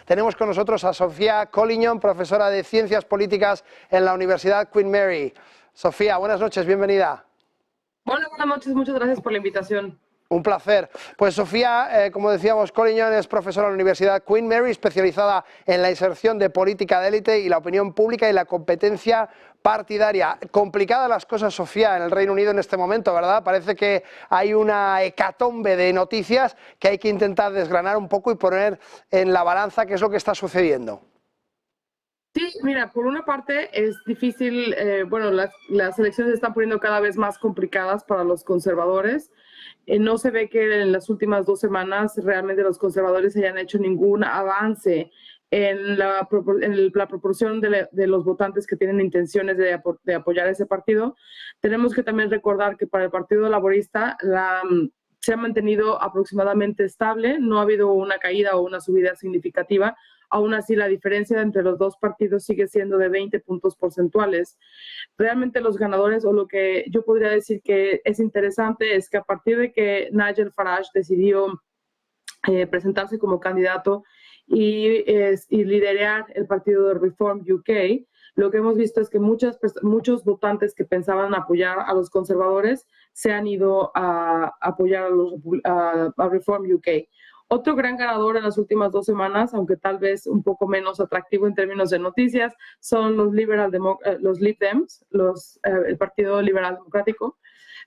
Tenemos con nosotros a Sofía Collignon, profesora de Ciencias Políticas en la Universidad Queen Mary. Sofía, buenas noches, bienvenida. Hola, buenas noches, muchas gracias por la invitación. Un placer. Pues Sofía, como decíamos, Collignon es profesora en la Universidad Queen Mary, especializada en la inserción de política de élite y la opinión pública y la competencia partidaria. Complicadas las cosas, Sofía, en el Reino Unido en este momento, ¿verdad? Parece que hay una hecatombe de noticias que hay que intentar desgranar un poco y poner en la balanza qué es lo que está sucediendo. Sí, mira, por una parte es difícil, bueno, las elecciones se están poniendo cada vez más complicadas para los conservadores. No se ve que en las últimas 2 semanas realmente los conservadores hayan hecho ningún avance en la proporción de los votantes que tienen intenciones de apoyar ese partido. Tenemos que también recordar que para el Partido Laborista se ha mantenido aproximadamente estable, no ha habido una caída o una subida significativa. Aún así, la diferencia entre los dos partidos sigue siendo de 20 puntos porcentuales. Realmente los ganadores, o lo que yo podría decir que es interesante, es que a partir de que Nigel Farage decidió presentarse como candidato y liderar el partido de Reform UK, lo que hemos visto es que muchos votantes que pensaban apoyar a los conservadores se han ido a apoyar a Reform UK. Otro gran ganador en las últimas 2 semanas, aunque tal vez un poco menos atractivo en términos de noticias, son los Lib Dems, el Partido Liberal Democrático.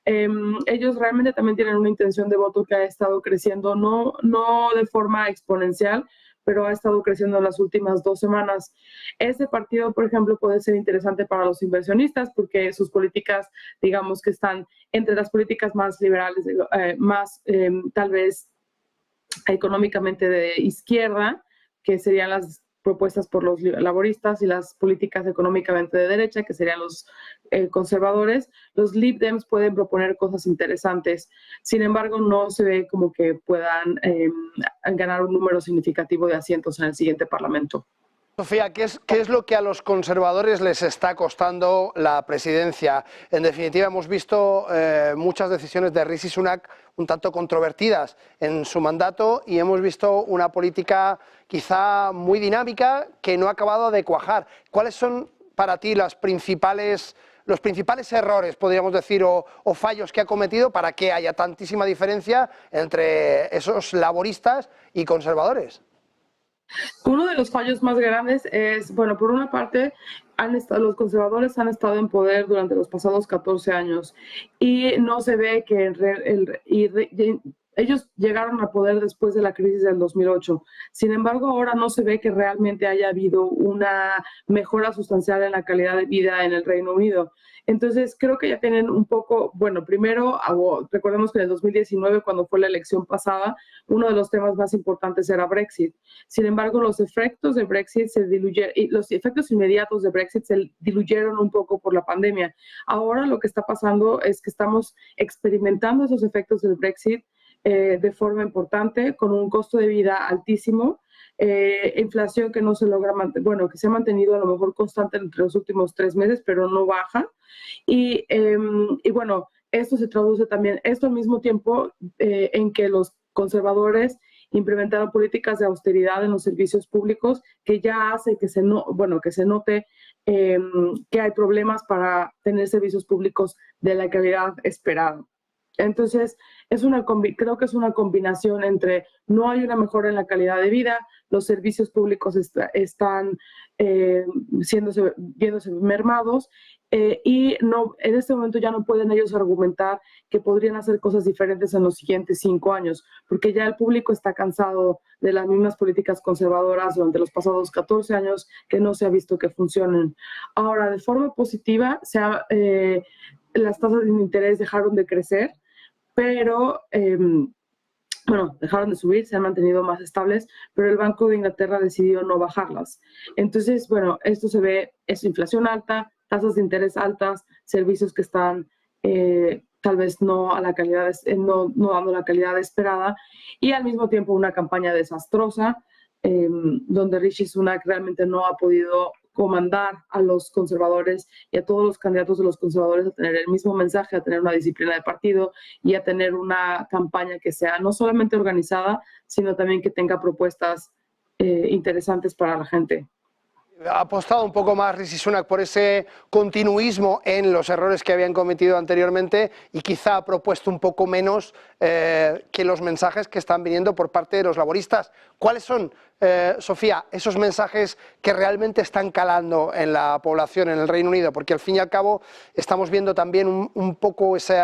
Ellos realmente también tienen una intención de voto que ha estado creciendo, no de forma exponencial, pero ha estado creciendo en las últimas 2 semanas. Este partido, por ejemplo, puede ser interesante para los inversionistas porque sus políticas, digamos que están entre las políticas más liberales, tal vez económicamente de izquierda, que serían las propuestas por los laboristas, y las políticas económicamente de derecha, que serían los conservadores. Los Lib Dems pueden proponer cosas interesantes, sin embargo no se ve como que puedan ganar un número significativo de asientos en el siguiente parlamento. Sofía, ¿qué es lo que a los conservadores les está costando la presidencia? En definitiva, hemos visto muchas decisiones de Rishi Sunak un tanto controvertidas en su mandato y hemos visto una política quizá muy dinámica que no ha acabado de cuajar. ¿Cuáles son para ti los principales errores, podríamos decir, o fallos que ha cometido para que haya tantísima diferencia entre esos laboristas y conservadores? Uno de los fallos más grandes es, bueno, por una parte, los conservadores han estado en poder durante los pasados 14 años y no se ve que ellos llegaron al poder después de la crisis del 2008. Sin embargo, ahora no se ve que realmente haya habido una mejora sustancial en la calidad de vida en el Reino Unido. Entonces, creo que ya tienen un poco, bueno, primero, recordemos que en el 2019, cuando fue la elección pasada, uno de los temas más importantes era Brexit. Sin embargo, los efectos de Brexit se diluyeron, y los efectos inmediatos de Brexit se diluyeron un poco por la pandemia. Ahora lo que está pasando es que estamos experimentando esos efectos del Brexit de forma importante, con un costo de vida altísimo, inflación que no se logra mantener, que se ha mantenido a lo mejor constante entre los últimos 3 meses, pero no baja. Y bueno, esto se traduce también, esto al mismo tiempo en que los conservadores implementaron políticas de austeridad en los servicios públicos que ya hace que se note que hay problemas para tener servicios públicos de la calidad esperada. Entonces, creo que es una combinación entre no hay una mejora en la calidad de vida, los servicios públicos están viéndose mermados y en este momento ya no pueden ellos argumentar que podrían hacer cosas diferentes en los siguientes 5 años, porque ya el público está cansado de las mismas políticas conservadoras durante los pasados 14 años que no se ha visto que funcionen. Ahora, de forma positiva, las tasas de interés dejaron de crecer, pero dejaron de subir, se han mantenido más estables, pero el Banco de Inglaterra decidió no bajarlas. Entonces, esto se ve, es inflación alta, tasas de interés altas, servicios que están tal vez no a la calidad, no dando la calidad esperada, y al mismo tiempo una campaña desastrosa, donde Rishi Sunak realmente no ha podido comandar a los conservadores y a todos los candidatos de los conservadores a tener el mismo mensaje, a tener una disciplina de partido y a tener una campaña que sea no solamente organizada, sino también que tenga propuestas interesantes para la gente. Ha apostado un poco más Rishi Sunak por ese continuismo en los errores que habían cometido anteriormente y quizá ha propuesto un poco menos que los mensajes que están viniendo por parte de los laboristas. ¿Cuáles son, Sofía, esos mensajes que realmente están calando en la población en el Reino Unido? Porque al fin y al cabo estamos viendo también un poco ese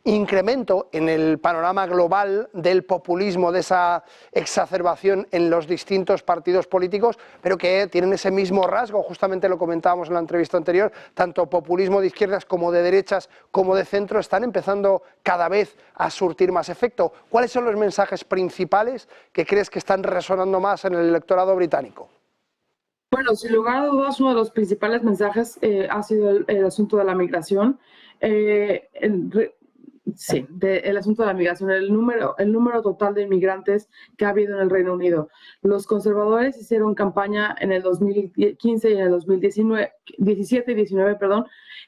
incremento en el panorama global del populismo, de esa exacerbación en los distintos partidos políticos, pero que tienen ese mismo rasgo, justamente lo comentábamos en la entrevista anterior, tanto populismo de izquierdas como de derechas como de centro están empezando cada vez a surtir más efecto. ¿Cuáles son los mensajes principales que crees que están resonando más en el electorado británico? Bueno, sin lugar a dudas, uno de los principales mensajes ha sido el asunto de la migración. Sí, el asunto de la migración, el número total de inmigrantes que ha habido en el Reino Unido. Los conservadores hicieron campaña en el 2015 y en el 2017 y 19, perdón,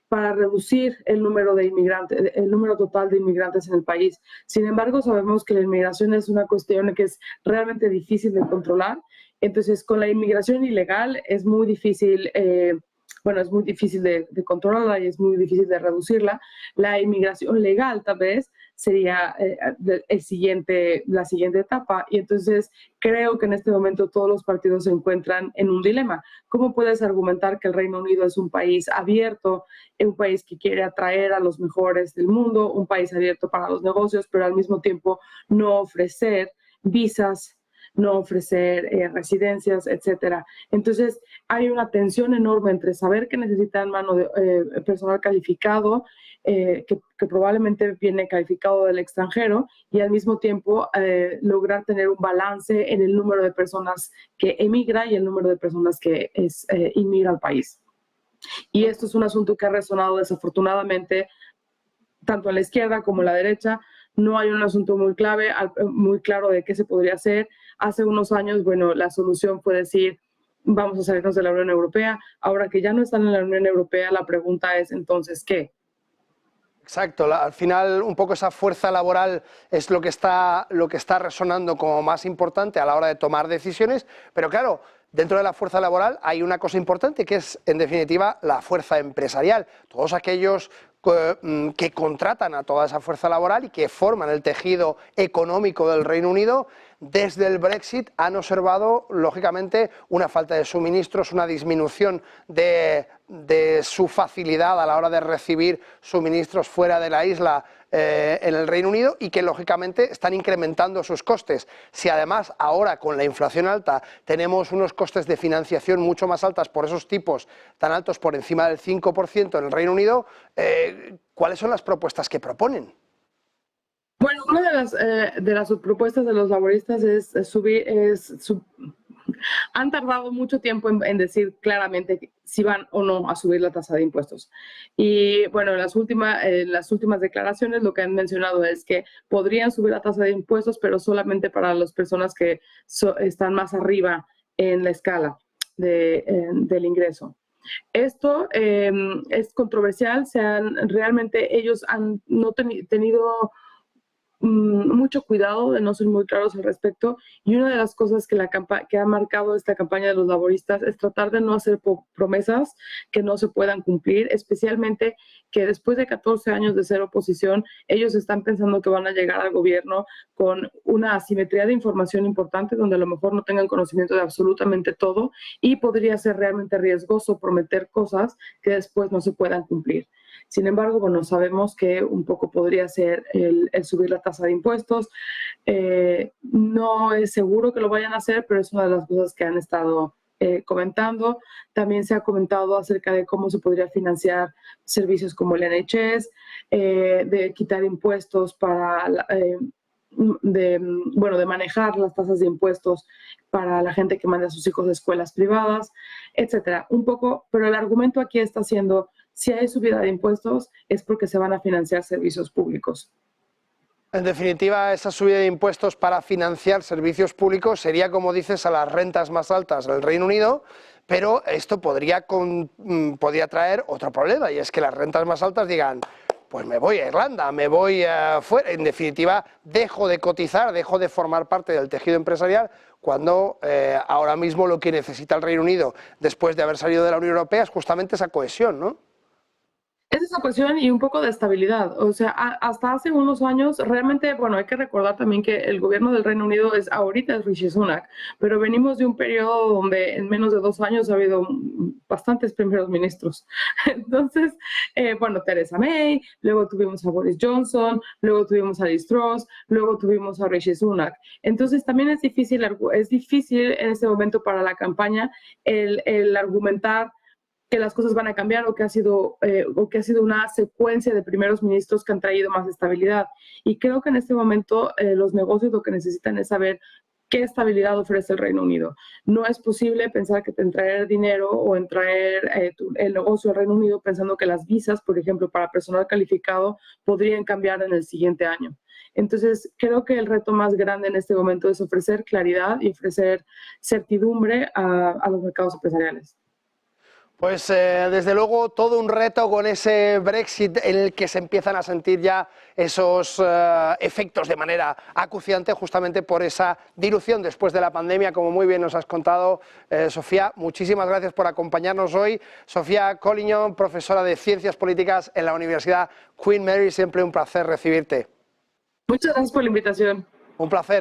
para reducir el número de inmigrantes, el número total de inmigrantes en el país. Sin embargo, sabemos que la inmigración es una cuestión que es realmente difícil de controlar. Entonces, con la inmigración ilegal es muy difícil. Es muy difícil de controlarla y es muy difícil de reducirla. La inmigración legal tal vez sería la siguiente etapa, y entonces creo que en este momento todos los partidos se encuentran en un dilema. ¿Cómo puedes argumentar que el Reino Unido es un país abierto, un país que quiere atraer a los mejores del mundo, un país abierto para los negocios, pero al mismo tiempo no ofrecer visas, no ofrecer residencias, etcétera? Entonces, hay una tensión enorme entre saber que necesitan personal calificado, que probablemente viene calificado del extranjero, y al mismo tiempo lograr tener un balance en el número de personas que emigra y el número de personas que inmigra al país. Y esto es un asunto que ha resonado desafortunadamente tanto en la izquierda como en la derecha. No hay un asunto muy claro de qué se podría hacer. Hace unos años, bueno, la solución fue decir, vamos a salirnos de la Unión Europea. Ahora que ya no están en la Unión Europea, la pregunta es, entonces, ¿qué? Exacto, al final un poco esa fuerza laboral es lo que está resonando como más importante a la hora de tomar decisiones, pero claro, dentro de la fuerza laboral hay una cosa importante que es, en definitiva, la fuerza empresarial. Todos aquellos que contratan a toda esa fuerza laboral y que forman el tejido económico del Reino Unido, desde el Brexit han observado, lógicamente, una falta de suministros, una disminución de su facilidad a la hora de recibir suministros fuera de la isla en el Reino Unido, y que lógicamente están incrementando sus costes. Si además ahora con la inflación alta tenemos unos costes de financiación mucho más altas por esos tipos tan altos, por encima del 5% en el Reino Unido, ¿cuáles son las propuestas que proponen? Bueno, una de las propuestas de los laboristas es han tardado mucho tiempo en decir claramente si van o no a subir la tasa de impuestos. Y bueno, en las últimas declaraciones lo que han mencionado es que podrían subir la tasa de impuestos, pero solamente para las personas que están más arriba en la escala del ingreso. Esto es controversial. Realmente ellos han no tenido mucho cuidado de no ser muy claros al respecto, y una de las cosas que ha marcado esta campaña de los laboristas es tratar de no hacer promesas que no se puedan cumplir, especialmente que después de 14 años de ser oposición, ellos están pensando que van a llegar al gobierno con una asimetría de información importante, donde a lo mejor no tengan conocimiento de absolutamente todo, y podría ser realmente riesgoso prometer cosas que después no se puedan cumplir. Sin embargo, bueno, sabemos que un poco podría ser el subir la tasa de impuestos. No es seguro que lo vayan a hacer, pero es una de las cosas que han estado comentando. También se ha comentado acerca de cómo se podría financiar servicios como el NHS, de quitar impuestos de manejar las tasas de impuestos para la gente que manda a sus hijos a escuelas privadas, etcétera. Un poco, pero el argumento aquí está siendo, si hay subida de impuestos es porque se van a financiar servicios públicos. En definitiva, esa subida de impuestos para financiar servicios públicos sería, como dices, a las rentas más altas del Reino Unido, pero esto podría traer otro problema, y es que las rentas más altas digan, pues me voy a Irlanda, me voy fuera. En definitiva, dejo de cotizar, dejo de formar parte del tejido empresarial, cuando ahora mismo lo que necesita el Reino Unido, después de haber salido de la Unión Europea, es justamente esa cohesión, ¿no? Es esa cuestión y un poco de estabilidad. O sea, hasta hace unos años, realmente, bueno, hay que recordar también que el gobierno del Reino Unido ahorita es Rishi Sunak, pero venimos de un periodo donde en menos de 2 años ha habido bastantes primeros ministros. Entonces, bueno, Theresa May, luego tuvimos a Boris Johnson, luego tuvimos a Liz Truss, luego tuvimos a Rishi Sunak. Entonces, también es difícil en este momento para la campaña el argumentar que las cosas van a cambiar o que ha sido una secuencia de primeros ministros que han traído más estabilidad. Y creo que en este momento los negocios lo que necesitan es saber qué estabilidad ofrece el Reino Unido. No es posible pensar que en traer dinero o en traer el negocio al Reino Unido pensando que las visas, por ejemplo, para personal calificado podrían cambiar en el siguiente año. Entonces, creo que el reto más grande en este momento es ofrecer claridad y ofrecer certidumbre a los mercados empresariales. Pues desde luego todo un reto con ese Brexit en el que se empiezan a sentir ya esos efectos de manera acuciante, justamente por esa dilución después de la pandemia, como muy bien nos has contado, Sofía. Muchísimas gracias por acompañarnos hoy. Sofía Collignon, profesora de Ciencias Políticas en la Universidad Queen Mary, siempre un placer recibirte. Muchas gracias por la invitación. Un placer.